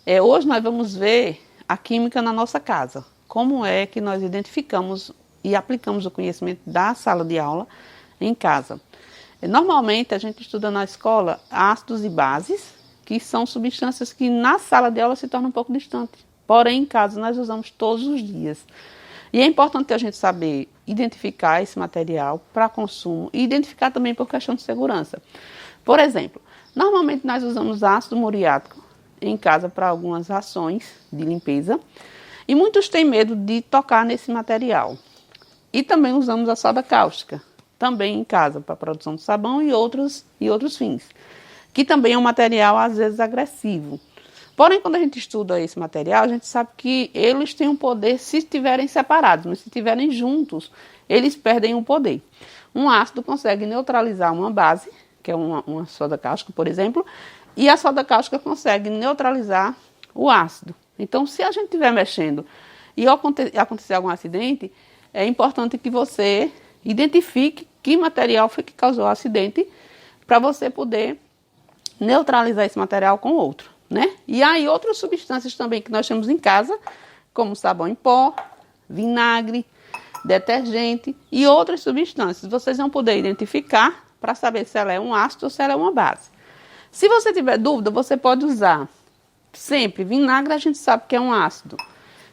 Hoje nós vamos ver a química na nossa casa. Como é que nós identificamos e aplicamos o conhecimento da sala de aula em casa. Normalmente a gente estuda na escola ácidos e bases, que são substâncias que na sala de aula se tornam um pouco distantes. Porém, em casa nós usamos todos os dias. E é importante a gente saber identificar esse material para consumo e identificar também por questão de segurança. Por exemplo, normalmente nós usamos ácido muriático em casa para algumas ações de limpeza e muitos têm medo de tocar nesse material. E também usamos a soda cáustica, também em casa para a produção de sabão e outros fins, que também é um material às vezes agressivo. Porém, quando a gente estuda esse material, a gente sabe que eles têm um poder se estiverem separados, mas se estiverem juntos, eles perdem o poder. Um ácido consegue neutralizar uma base, que é uma soda cáustica, por exemplo, e a soda cáustica consegue neutralizar o ácido. Então, se a gente estiver mexendo e acontecer algum acidente, é importante que você identifique que material foi que causou o acidente para você poder neutralizar esse material com outro. Né? E aí outras substâncias também que nós temos em casa, como sabão em pó, vinagre, detergente e outras substâncias. Vocês vão poder identificar para saber se ela é um ácido ou se ela é uma base. Se você tiver dúvida, você pode usar sempre vinagre, a gente sabe que é um ácido.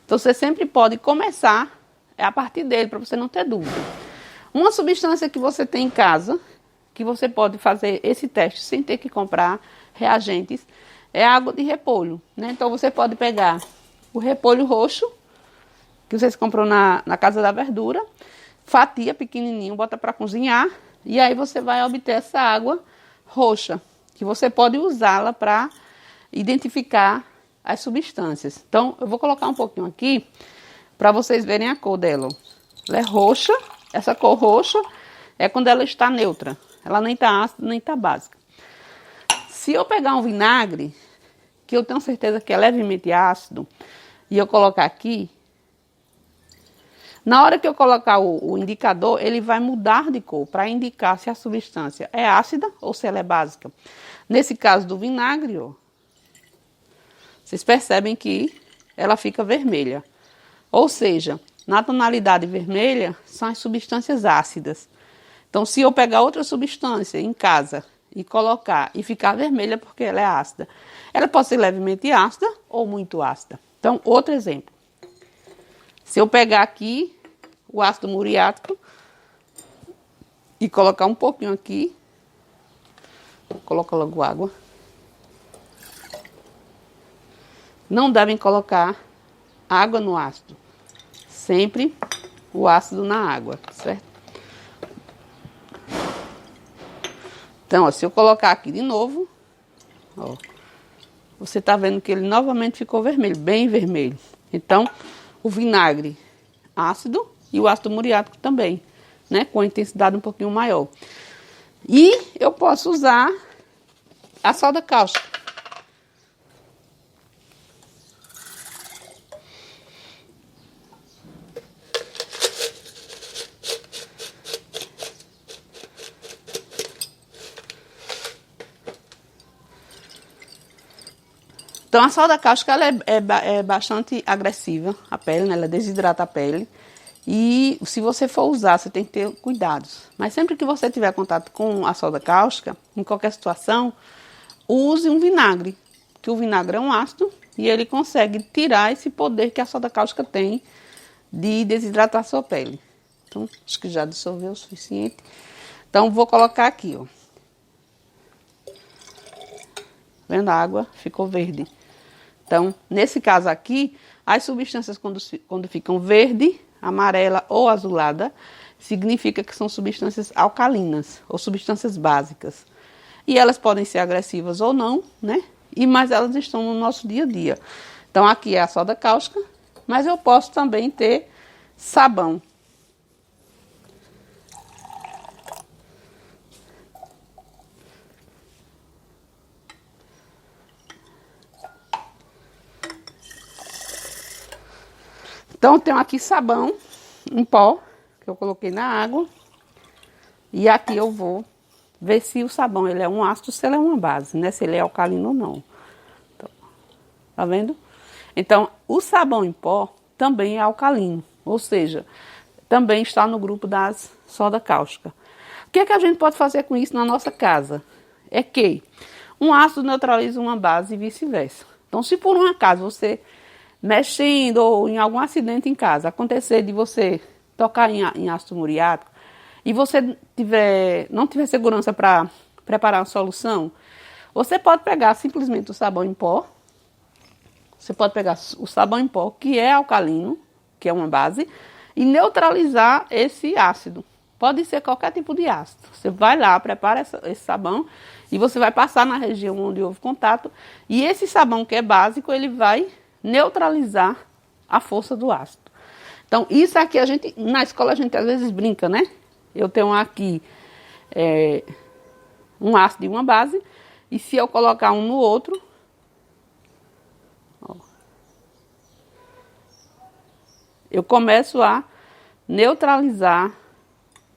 Então você sempre pode começar a partir dele para você não ter dúvida. Uma substância que você tem em casa, que você pode fazer esse teste sem ter que comprar reagentes, é água de repolho, né? Então você pode pegar o repolho roxo, que vocês compram na Casa da Verdura, fatia pequenininho, bota para cozinhar, e aí você vai obter essa água roxa, que você pode usá-la para identificar as substâncias. Então eu vou colocar um pouquinho aqui, para vocês verem a cor dela. Ela é roxa, essa cor roxa é quando ela está neutra, ela nem está ácida, nem está básica. Se eu pegar um vinagre, que eu tenho certeza que é levemente ácido, e eu colocar aqui, na hora que eu colocar o indicador, ele vai mudar de cor, para indicar se a substância é ácida ou se ela é básica. Nesse caso do vinagre, ó, vocês percebem que ela fica vermelha. Ou seja, na tonalidade vermelha, são as substâncias ácidas. Então, se eu pegar outra substância em casa e colocar e ficar vermelha porque ela é ácida. Ela pode ser levemente ácida ou muito ácida. Então, outro exemplo. Se eu pegar aqui o ácido muriático e colocar um pouquinho aqui, coloca logo água. Não devem colocar água no ácido. Sempre o ácido na água, certo? Então, ó, se eu colocar aqui de novo, ó, você está vendo que ele novamente ficou vermelho, bem vermelho. Então, o vinagre ácido e o ácido muriático também, né, com a intensidade um pouquinho maior. E eu posso usar a soda cáustica. Então, a soda cáustica ela é bastante agressiva à pele, né? Ela desidrata a pele. E se você for usar, você tem que ter cuidados. Mas sempre que você tiver contato com a soda cáustica, em qualquer situação, use um vinagre. Que o vinagre é um ácido e ele consegue tirar esse poder que a soda cáustica tem de desidratar a sua pele. Então, acho que já dissolveu o suficiente. Então, vou colocar aqui, ó. Vendo a água? Ficou verde. Então, nesse caso aqui, as substâncias quando ficam verde, amarela ou azulada, significa que são substâncias alcalinas ou substâncias básicas. E elas podem ser agressivas ou não, né? Mas elas estão no nosso dia a dia. Então, aqui é a soda cáustica, mas eu posso também ter sabão. Então, eu tenho aqui sabão em pó, que eu coloquei na água. E aqui eu vou ver se o sabão ele é um ácido, se ele é uma base, né? Se ele é alcalino ou não. Então, Tá vendo? Então, o sabão em pó também é alcalino, ou seja, também está no grupo das soda cáustica. O que é que a gente pode fazer com isso na nossa casa? É que um ácido neutraliza uma base e vice-versa. Então, se por um acaso você mexendo ou em algum acidente em casa acontecer de você tocar em ácido muriático e você não tiver segurança para preparar a solução, você pode pegar simplesmente o sabão em pó. Você pode pegar o sabão em pó, que é alcalino, que é uma base, e neutralizar esse ácido. Pode ser qualquer tipo de ácido. Você vai lá, prepara esse sabão e você vai passar na região onde houve contato. E esse sabão que é básico, ele vai neutralizar a força do ácido. Então, isso aqui na escola a gente às vezes brinca, né? Eu tenho aqui um ácido e uma base, e se eu colocar um no outro, ó, eu começo a neutralizar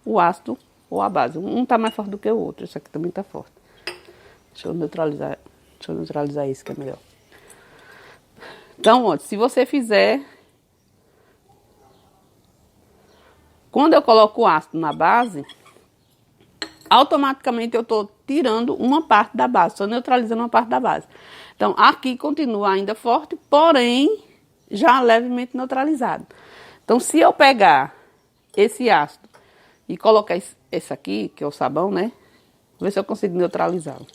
o ácido ou a base. Um está mais forte do que o outro, esse aqui também está forte. Deixa eu neutralizar esse que é melhor. Então, ó, se você fizer... Quando eu coloco o ácido na base, automaticamente eu estou tirando uma parte da base, estou neutralizando uma parte da base. Então, aqui continua ainda forte, porém, já levemente neutralizado. Então, se eu pegar esse ácido e colocar esse aqui, que é o sabão, né? Vou ver se eu consigo neutralizá-lo.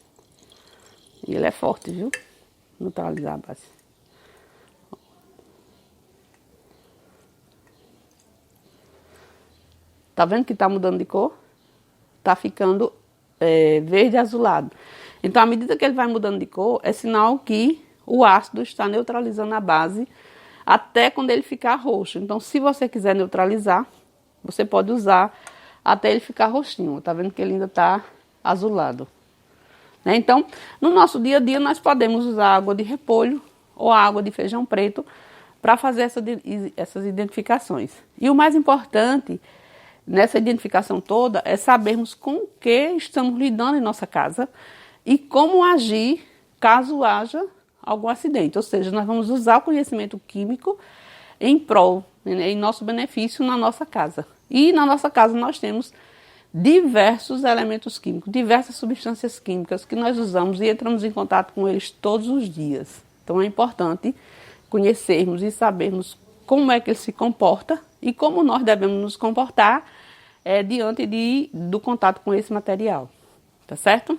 E ele é forte, viu? Neutralizar a base. Tá vendo que tá mudando de cor? Tá ficando verde azulado. Então, à medida que ele vai mudando de cor, é sinal que o ácido está neutralizando a base até quando ele ficar roxo. Então, se você quiser neutralizar, você pode usar até ele ficar roxinho. Tá vendo que ele ainda tá azulado, né? Então, no nosso dia a dia, nós podemos usar água de repolho ou água de feijão preto para fazer essas identificações. E o mais importante nessa identificação toda é sabermos com o que estamos lidando em nossa casa e como agir caso haja algum acidente. Ou seja, nós vamos usar o conhecimento químico em prol, em nosso benefício na nossa casa. E na nossa casa nós temos diversos elementos químicos, diversas substâncias químicas que nós usamos e entramos em contato com eles todos os dias. Então é importante conhecermos e sabermos como é que ele se comporta e como nós devemos nos comportar diante do contato com esse material. Tá certo?